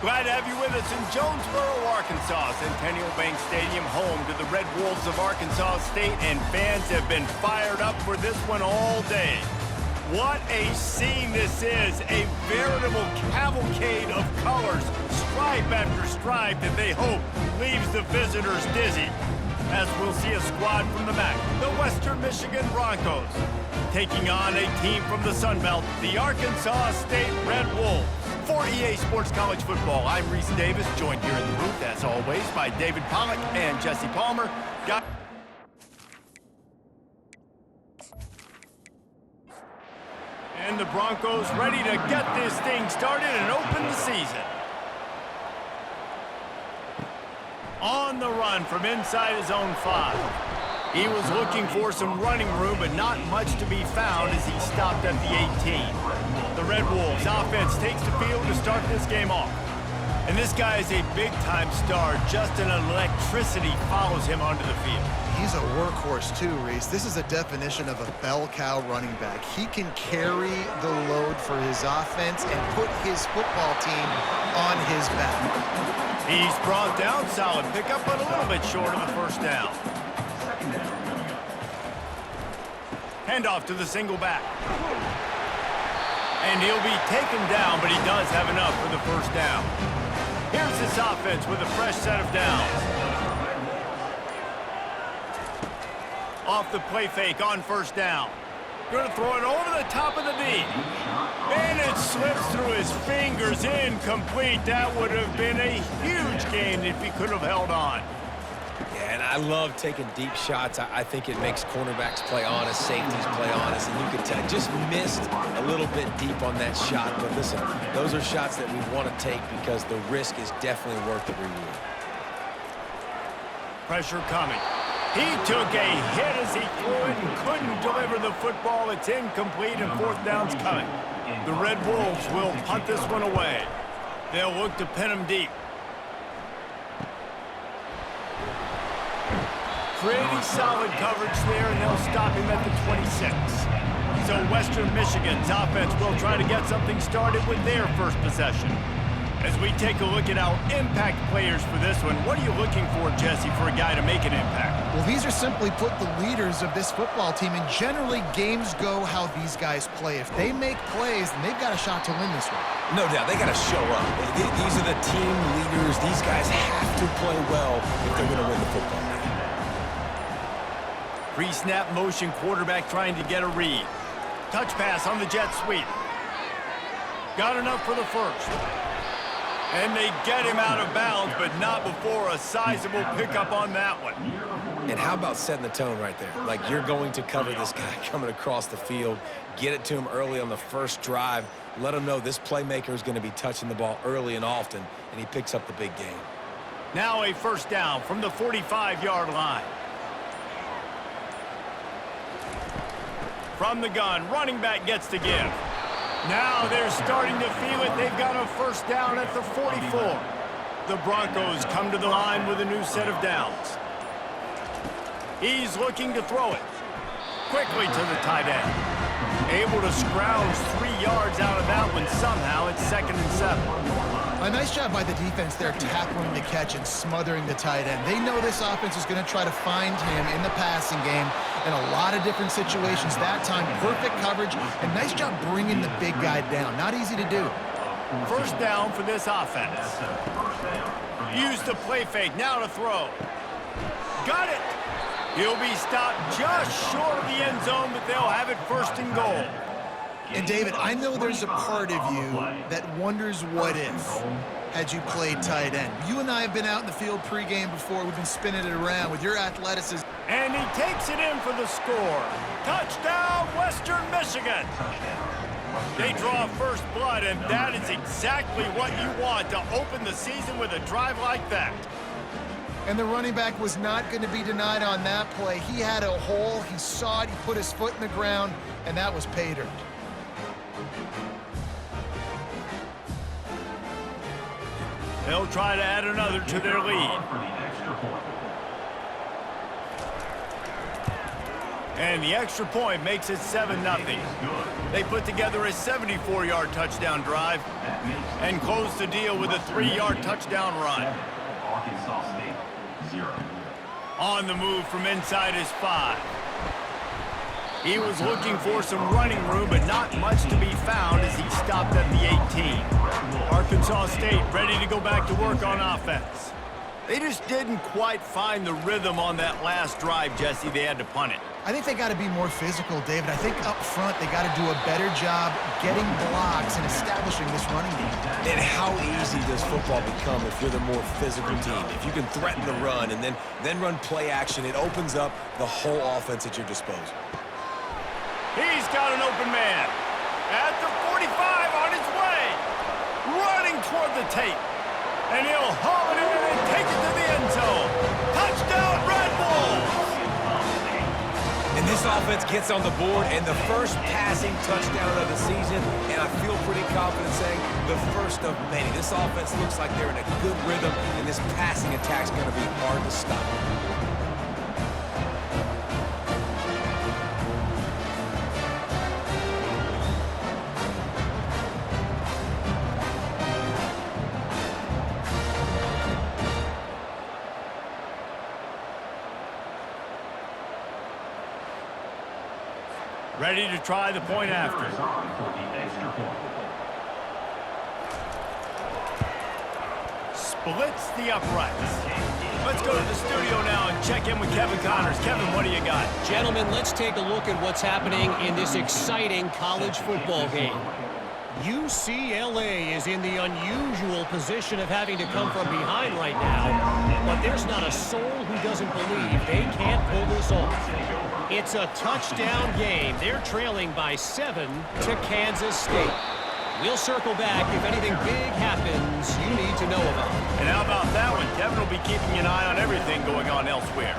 Glad to have you with us in Jonesboro, Arkansas. Centennial Bank Stadium, home to the Red Wolves of Arkansas State, and fans have been fired up for this one all day. What a scene this is, a veritable cavalcade of colors, stripe after stripe that they hope leaves the visitors dizzy. As we'll see a squad from the back, the Western Michigan Broncos, taking on a team from the Sun Belt, the Arkansas State Red Wolves. For EA Sports College Football, I'm Reese Davis, joined here in the booth, as always, by David Pollack and Jesse Palmer. And the Broncos ready to get this thing started and open the season. On the run from inside his own 5. He was looking for some running room, but not much to be found as he stopped at the 18. The Red Wolves offense takes the field to start this game off. And this guy is a big-time star. Just an electricity follows him onto the field. He's a workhorse too, Reese. This is a definition of a bell cow running back. He can carry the load for his offense and put his football team on his back. He's brought down, solid pickup, but a little bit short of the first down. Handoff to the single back. And he'll be taken down, but he does have enough for the first down. Here's this offense with a fresh set of downs. Off the play fake on first down. Going to throw it over the top of the D. And it slips through his fingers, incomplete. That would have been a huge gain if he could have held on. Yeah, and I love taking deep shots. I think it makes cornerbacks play honest, safeties play honest, and you can tell just missed a little bit deep on that shot. But listen, those are shots that we want to take because the risk is definitely worth the reward. Pressure coming. He took a hit as he threw it and couldn't deliver the football. It's incomplete and fourth down's coming. The Red Wolves will punt this one away. They'll look to pin him deep. Pretty solid coverage there, and they'll stop him at the 26. So Western Michigan's offense will try to get something started with their first possession. As we take a look at our impact players for this one, what are you looking for, Jesse, for a guy to make an impact? Well, these are simply put the leaders of this football team, and generally games go how these guys play. If they make plays, then they've got a shot to win this one. No doubt, they got to show up. These are the team leaders. These guys have to play well if they're going to win the football game. Pre-snap motion, quarterback trying to get a read. Touch pass on the jet sweep. Got enough for the first. And they get him out of bounds, but not before a sizable pickup on that one. And how about setting the tone right there? Like, you're going to cover this guy coming across the field, get it to him early on the first drive, let him know this playmaker is going to be touching the ball early and often, and he picks up the big game. Now a first down from the 45-yard line. From the gun, running back gets the give. Now they're starting to feel it. They've got a first down at the 44. The Broncos come to the line with a new set of downs. He's looking to throw it. Quickly to the tight end. Able to scrounge 3 yards out of that one somehow. It's 2nd and 7. A nice job by the defense there, tackling the catch and smothering the tight end. They know this offense is going to try to find him in the passing game in a lot of different situations. That time, perfect coverage, and nice job bringing the big guy down. Not easy to do. First down for this offense. Use the play fake, now to throw. Got it! He'll be stopped just short of the end zone, but they'll have it 1st and goal. And David, I know there's a part of you that wonders what if had you played tight end. You and I have been out in the field pregame before. We've been spinning it around with your athleticism. And he takes it in for the score. Touchdown, Western Michigan. They draw first blood, and that is exactly what you want to open the season with a drive like that. And the running back was not going to be denied on that play. He had a hole. He saw it. He put his foot in the ground, and that was pay dirt. They'll try to add another to their lead. And the extra point makes it 7-0. They put together a 74-yard touchdown drive and close the deal with a 3-yard touchdown run. Arkansas State, 0. On the move from inside his 5. He was looking for some running room, but not much to be found as he stopped at the 18. Arkansas State ready to go back to work on offense. They just didn't quite find the rhythm on that last drive, Jesse. They had to punt it. I think they got to be more physical, David. I think up front they got to do a better job getting blocks and establishing this running game. And how easy does football become if you're the more physical team? If you can threaten the run and then run play action, it opens up the whole offense at your disposal. He's got an open man. At the 45 on his way. Running toward the tape. And he'll haul it in and take it to the end zone. Touchdown, Red Bulls! And this offense gets on the board and the first passing touchdown of the season, and I feel pretty confident saying the first of many. This offense looks like they're in a good rhythm, and this passing attack's going to be hard to stop. Ready to try the point after. Splits the uprights. Let's go to the studio now and check in with Kevin Connors. Kevin, what do you got? Gentlemen, let's take a look at what's happening in this exciting college football game. UCLA is in the unusual position of having to come from behind right now, but there's not a soul who doesn't believe they can't pull this off. It's a touchdown game. They're trailing by 7 to Kansas State. We'll circle back if anything big happens you need to know about. And how about that one? Kevin will be keeping an eye on everything going on elsewhere.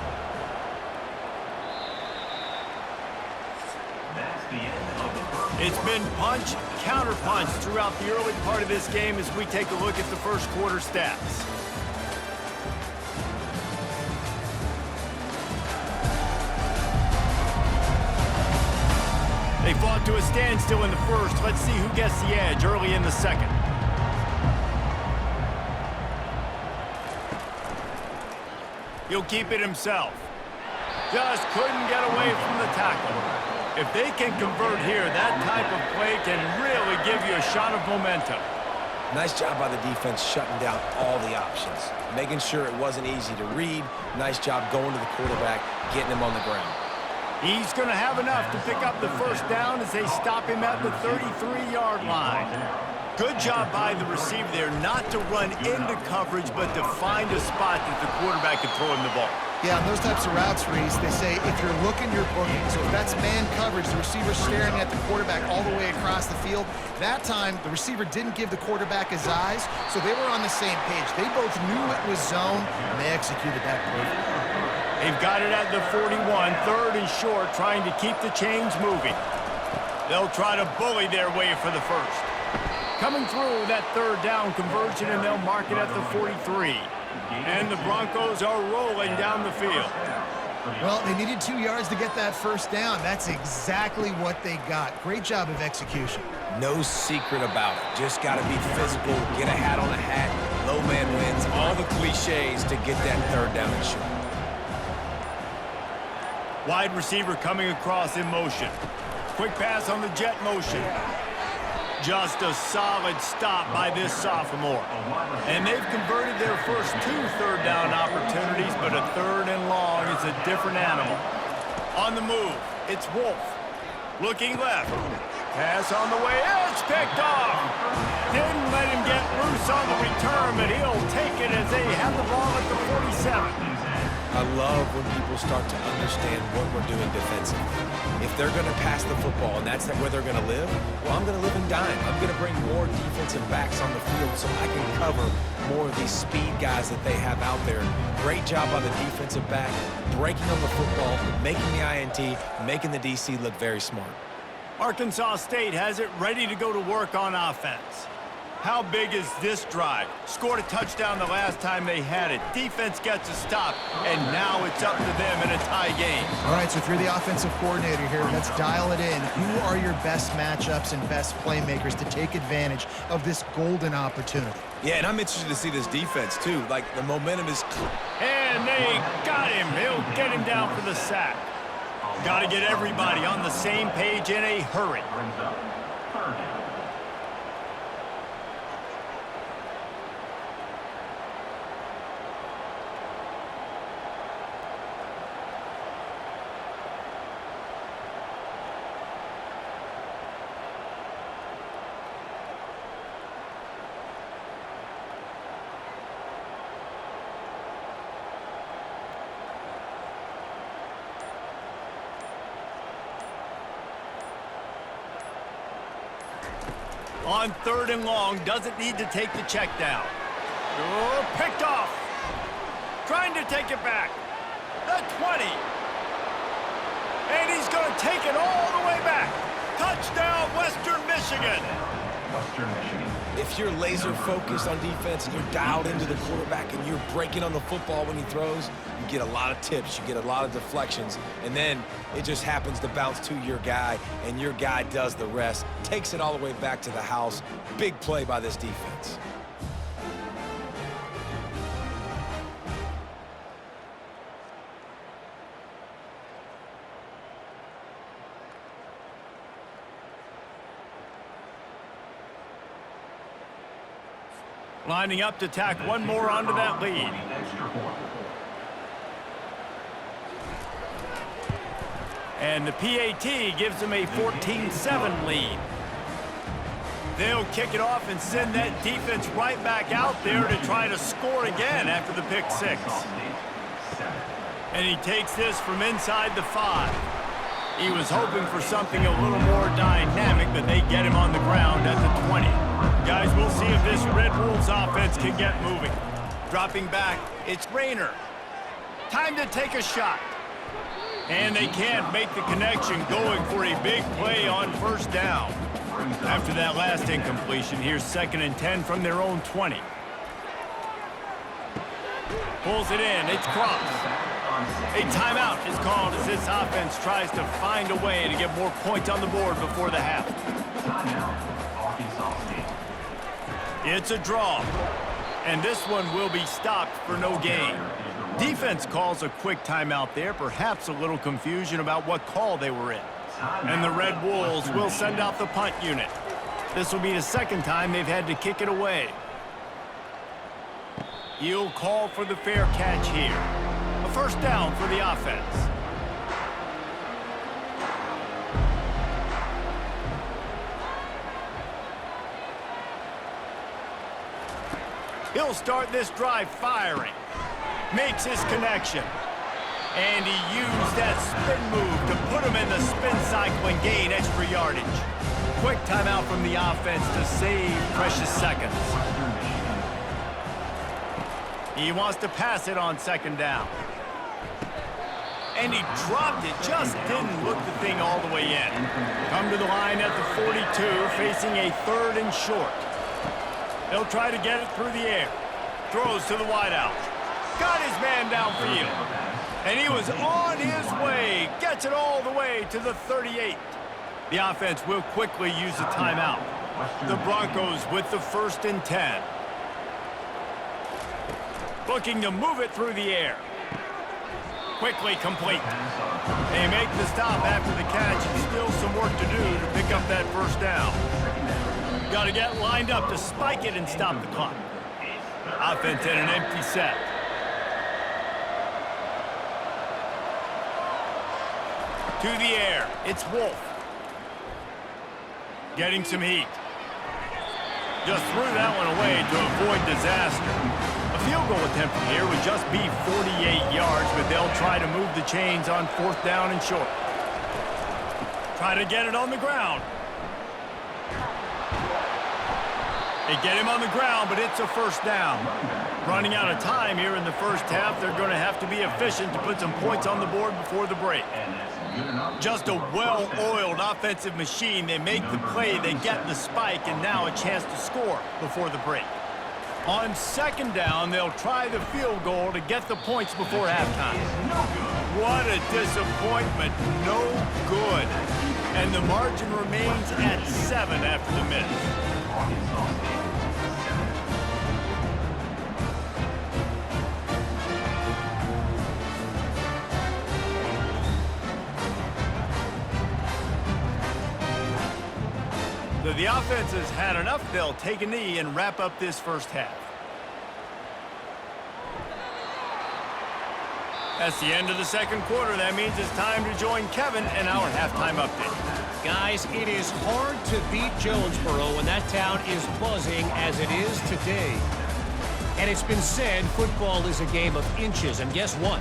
It's been punch, counter-punch throughout the early part of this game as we take a look at the first quarter stats. They fought to a standstill in the first. Let's see who gets the edge early in the second. He'll keep it himself. Just couldn't get away from the tackle. If they can convert here, that type of play can really give you a shot of momentum. Nice job by the defense shutting down all the options, making sure it wasn't easy to read. Nice job going to the quarterback, getting him on the ground. He's going to have enough to pick up the first down as they stop him at the 33-yard line. Good job by the receiver there not to run into coverage, but to find a spot that the quarterback can throw him the ball. Yeah, on those types of routes, Reese, they say if you're looking, you're booking. So if that's man coverage, the receiver's staring at the quarterback all the way across the field. That time, the receiver didn't give the quarterback his eyes, so they were on the same page. They both knew it was zone, and they executed that perfectly. They've got it at the 41, third and short, trying to keep the chains moving. They'll try to bully their way for the first. Coming through that third down conversion, and they'll mark it at the 43. And the Broncos are rolling down the field. Well, they needed 2 yards to get that first down. That's exactly what they got. Great job of execution. No secret about it. Just got to be physical, get a hat on a hat, low man wins, all the cliches to get that third down and short. Wide receiver coming across in motion. Quick pass on the jet motion. Just a solid stop by this sophomore. And they've converted their first 2 third down opportunities, but a third and long is a different animal. On the move, it's Wolf. Looking left. Pass on the way. It's picked off. Didn't let him get loose on the return, but he'll take it as they have the ball at the 47. I love when people start to understand what we're doing defensively. If they're going to pass the football and that's where they're going to live, well, I'm going to live and dine. I'm going to bring more defensive backs on the field so I can cover more of these speed guys that they have out there. Great job by the defensive back, breaking on the football, making the INT, making the DC look very smart. Arkansas State has it ready to go to work on offense. How big is this drive? Scored a touchdown the last time they had it. Defense gets a stop, and now it's it's up to them in a tie game. All right, so if you're the offensive coordinator here, let's dial it in. Who are your best matchups and best playmakers to take advantage of this golden opportunity? Yeah, and I'm interested to see this defense, too. Like, the momentum is... And they got him. He'll get him down for the sack. Got to get everybody on the same page in a hurry. Brings up third down. On 3rd and long, doesn't need to take the check down. Oh, picked off. Trying to take it back. The 20. And he's going to take it all the way back. Touchdown, Western Michigan. Western Michigan. If you're laser focused on defense and you're dialed into the quarterback and you're breaking on the football when he throws, you get a lot of tips, you get a lot of deflections, and then it just happens to bounce to your guy, and your guy does the rest, takes it all the way back to the house. Big play by this defense. Lining up to tack one more onto that lead. Extra point. And the PAT gives them a 14-7 lead. They'll kick it off and send that defense right back out there to try to score again after the pick six. And he takes this from inside the 5. He was hoping for something a little more dynamic, but they get him on the ground at the 20. Guys, we'll see if this Red Wolves offense can get moving. Dropping back, it's Rayner. Time to take a shot. And they can't make the connection, going for a big play on 1st down. After that last incompletion, here's 2nd and 10 from their own 20. Pulls it in, it's crossed. A timeout is called as this offense tries to find a way to get more points on the board before the half. Timeout, Arkansas State. It's a draw, and this one will be stopped for no gain. Defense calls a quick timeout there, perhaps a little confusion about what call they were in. And the Red Wolves will send out the punt unit. This will be the 2nd time they've had to kick it away. He'll call for the fair catch here. A 1st down for the offense. He'll start this drive firing. Makes his connection. And he used that spin move to put him in the spin cycle and gain extra yardage. Quick timeout from the offense to save precious seconds. He wants to pass it on 2nd down. And he dropped it, just didn't look the thing all the way in. Come to the line at the 42, facing a 3rd and short. They'll try to get it through the air. Throws to the wideout. Got his man downfield. And he was on his way. Gets it all the way to the 38. The offense will quickly use a timeout. The Broncos with the 1st and 10. Looking to move it through the air. Quickly complete. They make the stop after the catch, and still some work to do to pick up that 1st down. Got to get lined up to spike it and stop the clock. Offense in an empty set. To the air, it's Wolf. Getting some heat. Just threw that one away to avoid disaster. A field goal attempt from here would just be 48 yards, but they'll try to move the chains on 4th down and short. Try to get it on the ground. They get him on the ground, but it's a 1st down. Running out of time here in the 1st half, they're going to have to be efficient to put some points on the board before the break. Just a well-oiled offensive machine. They make the play, they get the spike, and now a chance to score before the break. On 2nd down, they'll try the field goal to get the points before halftime. What a disappointment. No good. And the margin remains at 7 after the miss. Arkansas State, 7. So the offense has had enough. They'll take a knee and wrap up this first half. That's the end of the second quarter. That means it's time to join Kevin in our halftime update. Guys, it is hard to beat Jonesboro when that town is buzzing as it is today. And it's been said football is a game of inches. And guess what?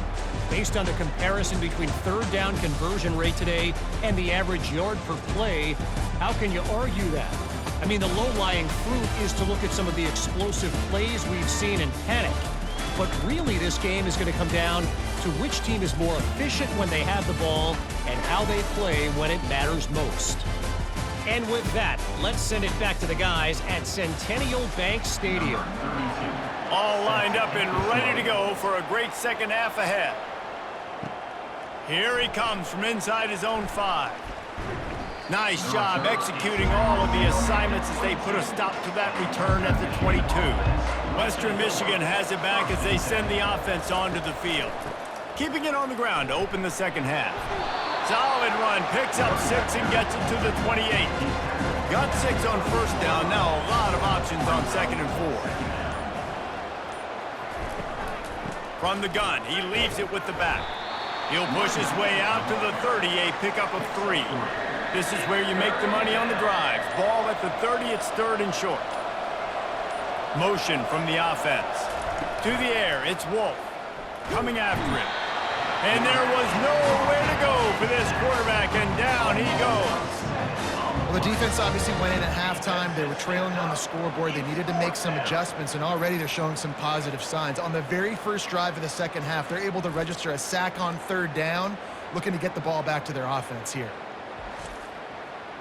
Based on the comparison between third down conversion rate today and the average yard per play, how can you argue that? I mean, the low-lying fruit is to look at some of the explosive plays we've seen and panic. But really, this game is going to come down to which team is more efficient when they have the ball and how they play when it matters most. And with that, let's send it back to the guys at Centennial Bank Stadium. All lined up and ready to go for a great second half ahead. Here he comes from inside his own 5. Nice job executing all of the assignments as they put a stop to that return at the 22. Western Michigan has it back as they send the offense onto the field. Keeping it on the ground to open the second half. Solid run, picks up 6 and gets it to the 28. Got 6 on first down, now a lot of options on second and 4. From the gun, he leaves it with the back. He'll push his way out to the 30, a pickup of 3. This is where you make the money on the drive. Ball at the 30, it's third and short. Motion from the offense. To the air, it's Wolf. Coming after him. And there was nowhere to go for this quarterback, and down he goes. Well, the defense obviously went in at halftime. They were trailing on the scoreboard. They needed to make some adjustments, and already they're showing some positive signs. On the very first drive of the second half, they're able to register a sack on third down, looking to get the ball back to their offense here.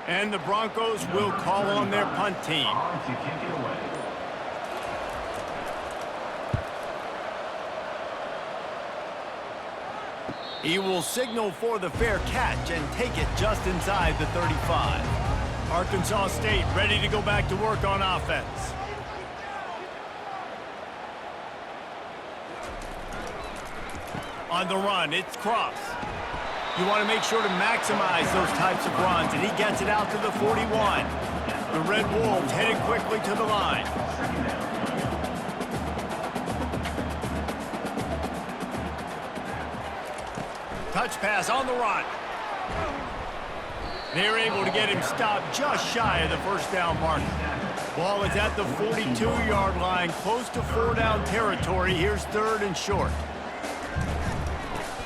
And the Broncos will call on their punt team. to kick it away. He will signal for the fair catch and take it just inside the 35. Arkansas State ready to go back to work on offense. On the run, it's Cross. You want to make sure to maximize those types of runs, and he gets it out to the 41. The Red Wolves headed quickly to the line. Touch pass on the run. They're able to get him stopped just shy of the first down mark. Ball is at the 42-yard line, close to 4-down territory. Here's third and short.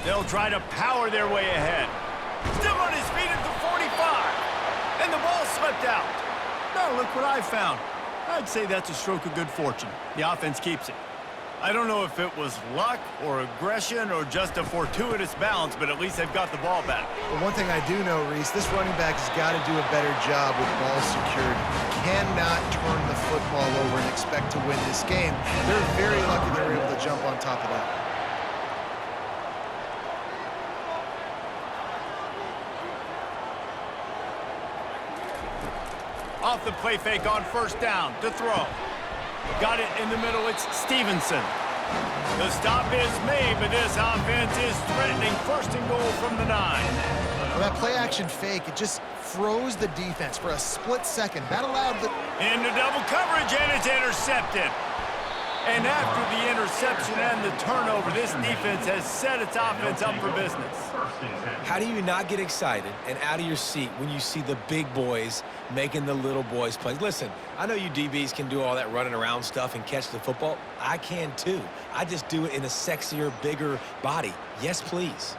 They'll try to power their way ahead. Still on his feet at the 45. And the ball slipped out. Now look what I found. I'd say that's a stroke of good fortune. The offense keeps it. I don't know if it was luck or aggression or just a fortuitous bounce, but at least they've got the ball back. But one thing I do know, Reese, this running back has got to do a better job with ball security. Cannot turn the football over and expect to win this game. They're very lucky they were able to jump on top of that. Off the play fake on first down to throw. Got it in the middle, it's Stevenson. The stop is made, but this offense is threatening first and goal from the 9. Well, that play-action fake, it just froze the defense for a split second. That allowed the... Into double coverage, and it's intercepted. And after the interception and the turnover, this defense has set its offense up for business. How do you not get excited and out of your seat when you see the big boys making the little boys play? Listen, I know you DBs can do all that running around stuff and catch the football. I can too. I just do it in a sexier, bigger body. Yes, please.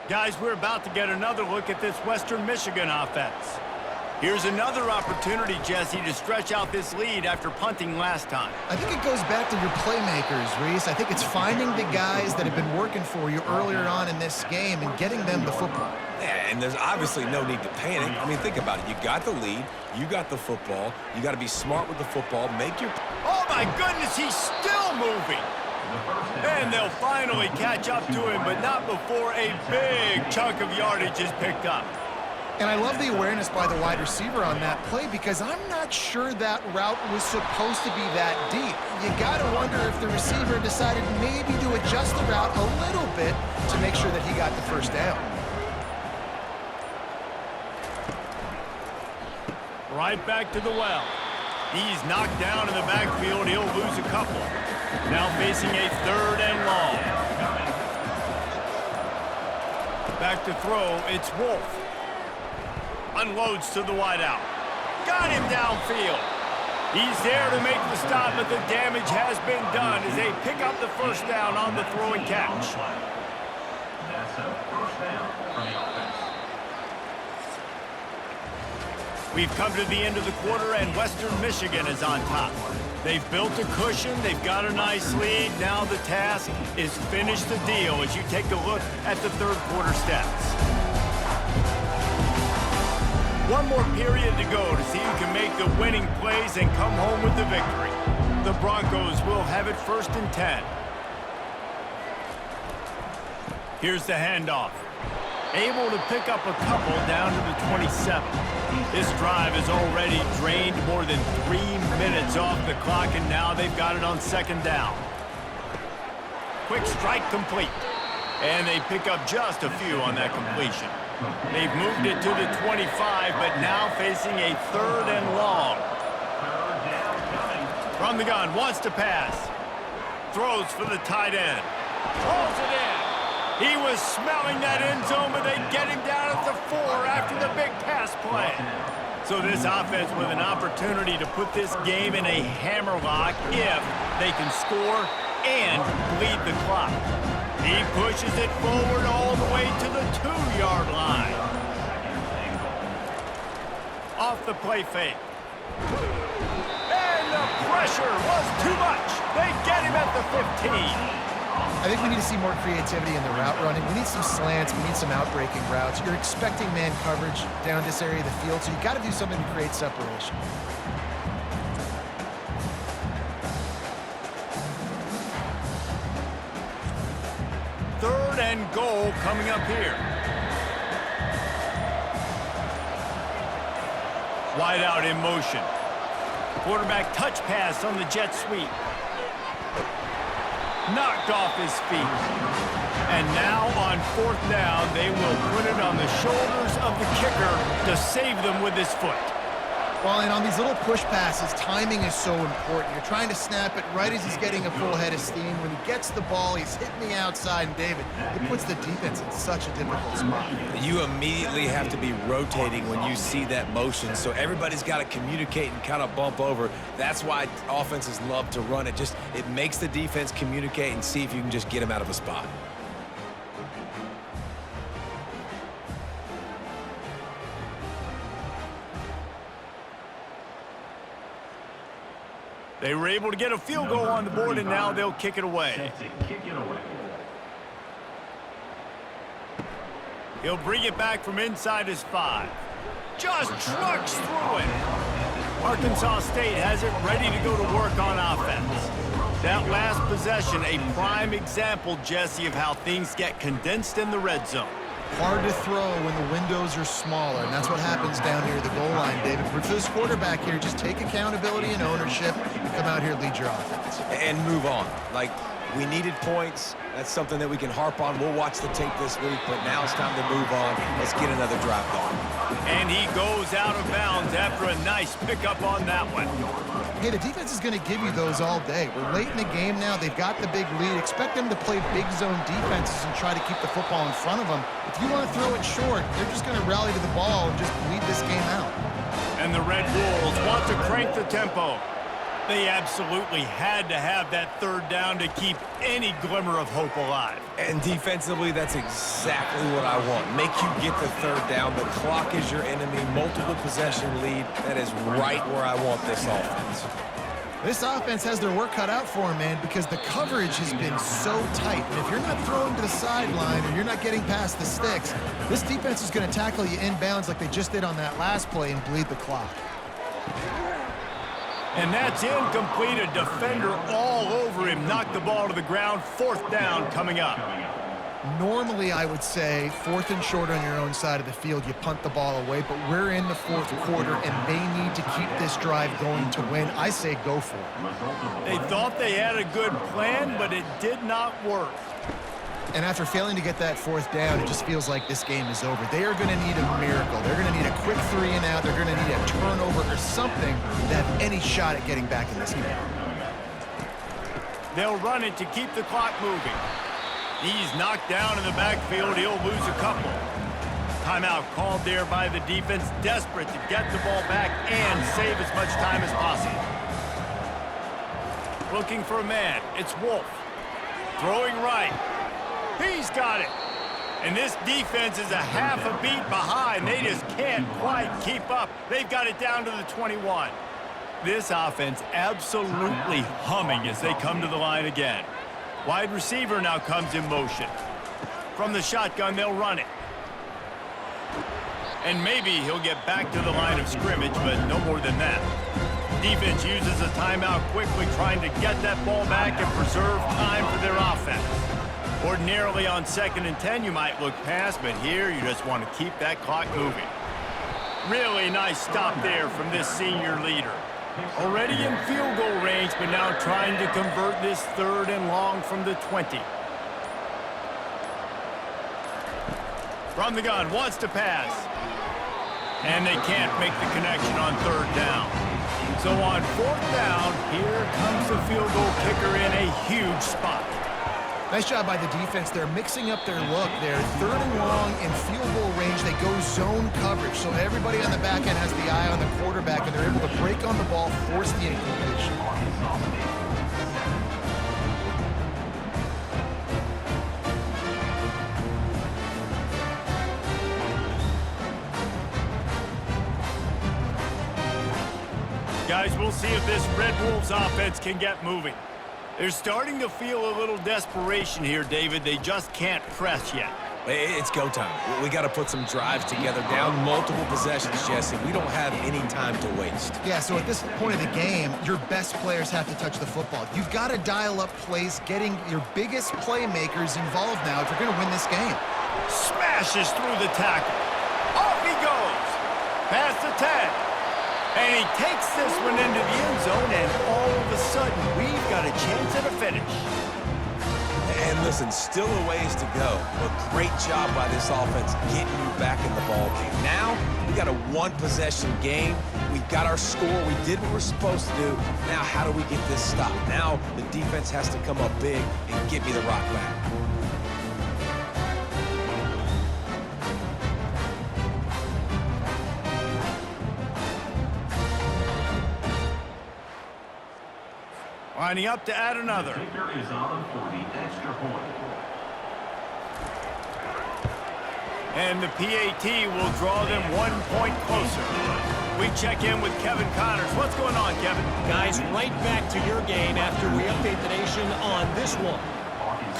Guys, we're about to get another look at this Western Michigan offense. Here's another opportunity, Jesse, to stretch out this lead after punting last time. I think it goes back to your playmakers, Reese. I think it's finding the guys that have been working for you earlier on in this game and getting them the football. Yeah, and there's obviously no need to panic. I mean, think about it. You got the lead. You got the football. You got to be smart with the football. Make your... Oh, my goodness, he's still moving. And they'll finally catch up to him, but not before a big chunk of yardage is picked up. And I love the awareness by the wide receiver on that play because I'm not sure that route was supposed to be that deep. You got to wonder if the receiver decided maybe to adjust the route a little bit to make sure that he got the first down. Right back to the well. He's knocked down in the backfield. He'll lose a couple. Now facing a 3rd and long. Back to throw, it's Wolf. Unloads to the wideout. Got him downfield. He's there to make the stop, but the damage has been done as they pick up the first down on the throw and catch. That's a first down for the offense. We've come to the end of the quarter, and Western Michigan is on top. They've built a cushion. They've got a nice lead. Now the task is finish the deal as you take a look at the 3rd quarter stats. One more period to go to see who can make the winning plays and come home with the victory. The Broncos will have it 1st and 10. Here's the handoff. Able to pick up a couple down to the 27. This drive has already drained more than 3 minutes off the clock, and now they've got it on 2nd down. Quick strike complete. And they pick up just a few on that completion. They've moved it to the 25, but now facing a 3rd and long. From the gun, wants to pass. Throws for the tight end. Pulls it in. He was smelling that end zone, but they get him down at the 4 after the big pass play. So this offense with an opportunity to put this game in a hammerlock if they can score and bleed the clock. He pushes it forward all the way to the 2-yard line. Off the play fake. And the pressure was too much. They get him at the 15. I think we need to see more creativity in the route running. We need some slants. We need some outbreaking routes. You're expecting man coverage down this area of the field, so you got to do something to create separation. Third and goal coming up here. Wide out in motion. Quarterback touch pass on the jet sweep. Knocked off his feet. And now on 4th down, they will put it on the shoulders of the kicker to save them with his foot. Well, and on these little push passes, timing is so important. You're trying to snap it right as he's getting a full head of steam. When he gets the ball, he's hitting the outside, and David, it puts the defense in such a difficult spot. You immediately have to be rotating when you see that motion, so everybody's got to communicate and kind of bump over. That's why offenses love to run it. It makes the defense communicate and see if you can just get him out of a spot. They were able to get a field goal on the board, and now they'll kick it away. He'll bring it back from inside his 5. Just trucks through it. Arkansas State has it ready to go to work on offense. That last possession, a prime example, Jesse, of how things get condensed in the red zone. Hard to throw when the windows are smaller, and that's what happens down here at the goal line, David. For this quarterback here, just take accountability and ownership and come out here and lead your offense. And move on. Like, we needed points. That's something that we can harp on. We'll watch the tape this week, but now it's time to move on. Let's get another drive going. And he goes out of bounds after a nice pickup on that one. Hey, the defense is going to give you those all day. We're late in the game now. They've got the big lead. Expect them to play big zone defenses and try to keep the football in front of them. If you want to throw it short, they're just going to rally to the ball and just bleed this game out. And the Red Wolves want to crank the tempo. They absolutely had to have that 3rd down to keep any glimmer of hope alive. And defensively, that's exactly what I want. Make you get the 3rd down. The clock is your enemy. Multiple possession lead. That is right where I want this offense. This offense has their work cut out for them, man, because the coverage has been so tight. And if you're not throwing to the sideline or you're not getting past the sticks, this defense is going to tackle you inbounds like they just did on that last play and bleed the clock. And that's incomplete. A defender all over him. Knocked the ball to the ground. 4th down coming up. Normally, I would say 4th and short on your own side of the field, you punt the ball away, but we're in the 4th quarter, and they need to keep this drive going to win. I say go for it. They thought they had a good plan, but it did not work. And after failing to get that 4th down, it just feels like this game is over. They are going to need a miracle. They're going to need a quick 3 and out. They're going to need a turnover or something to have any shot at getting back in this game. They'll run it to keep the clock moving. He's knocked down in the backfield. He'll lose a couple. Timeout called there by the defense, desperate to get the ball back and save as much time as possible. Looking for a man. It's Wolf. Throwing right. He's got it. And this defense is a half a beat behind. They just can't quite keep up. They've got it down to the 21. This offense absolutely humming as they come to the line again. Wide receiver now comes in motion. From the shotgun, they'll run it. And maybe he'll get back to the line of scrimmage, but no more than that. Defense uses a timeout quickly, trying to get that ball back and preserve time for their offense. Ordinarily on 2nd and 10, you might look past, but here you just want to keep that clock moving. Really nice stop there from this senior leader. Already in field goal range, but now trying to convert this 3rd and long from the 20. From the gun, wants to pass. And they can't make the connection on 3rd down. So on 4th down, here comes the field goal kicker in a huge spot. Nice job by the defense. They're mixing up their look. They're 3rd and long in field goal range. They go zone coverage, so everybody on the back end has the eye on the quarterback, and they're able to break on the ball, force the incompletion. Guys, we'll see if this Red Wolves offense can get moving. They're starting to feel a little desperation here, David. They just can't press yet. It's go time. We got to put some drives together, down multiple possessions, Jesse. We don't have any time to waste. Yeah, so at this point of the game, your best players have to touch the football. You've got to dial up plays, getting your biggest playmakers involved now if you're going to win this game. Smashes through the tackle. Off he goes. Past the 10. And he takes this one into the end zone, and all of a sudden, we've got a chance at a finish. And listen, still a ways to go, but great job by this offense getting you back in the ball game. Now, we got a 1-possession game. We've got our score. We did what we're supposed to do. Now, how do we get this stopped? Now, the defense has to come up big and get me the rock back. Lining up to add another. Kicker is on for the extra point. And the PAT will draw them 1 point closer. We check in with Kevin Connors. What's going on, Kevin? Guys, right back to your game after we update the nation on this one.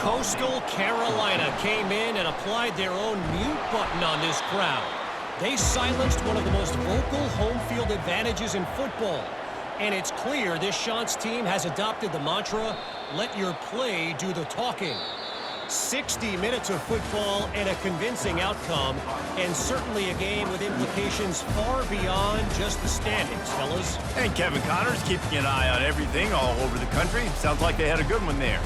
Coastal Carolina came in and applied their own mute button on this crowd. They silenced one of the most vocal home field advantages in football. And it's clear this Chants team has adopted the mantra, let your play do the talking. 60 minutes of football and a convincing outcome, and certainly a game with implications far beyond just the standings, fellas. And Kevin Connors keeping an eye on everything all over the country. Sounds like they had a good one there.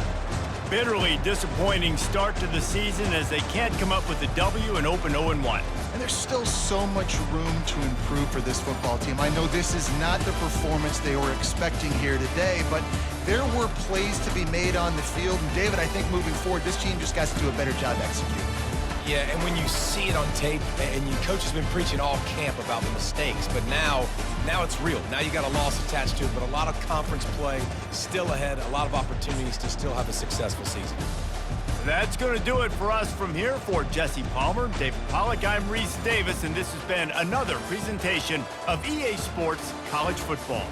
Bitterly disappointing start to the season as they can't come up with a W and open 0-1. And there's still so much room to improve for this football team. I know this is not the performance they were expecting here today, but there were plays to be made on the field. And David, I think moving forward, this team just got to do a better job executing. Yeah, and when you see it on tape, and your coach has been preaching all camp about the mistakes, but now it's real. Now you got a loss attached to it, but a lot of conference play still ahead, a lot of opportunities to still have a successful season. That's going to do it for us from here. For Jesse Palmer, David Pollack, I'm Reese Davis, and this has been another presentation of EA Sports College Football.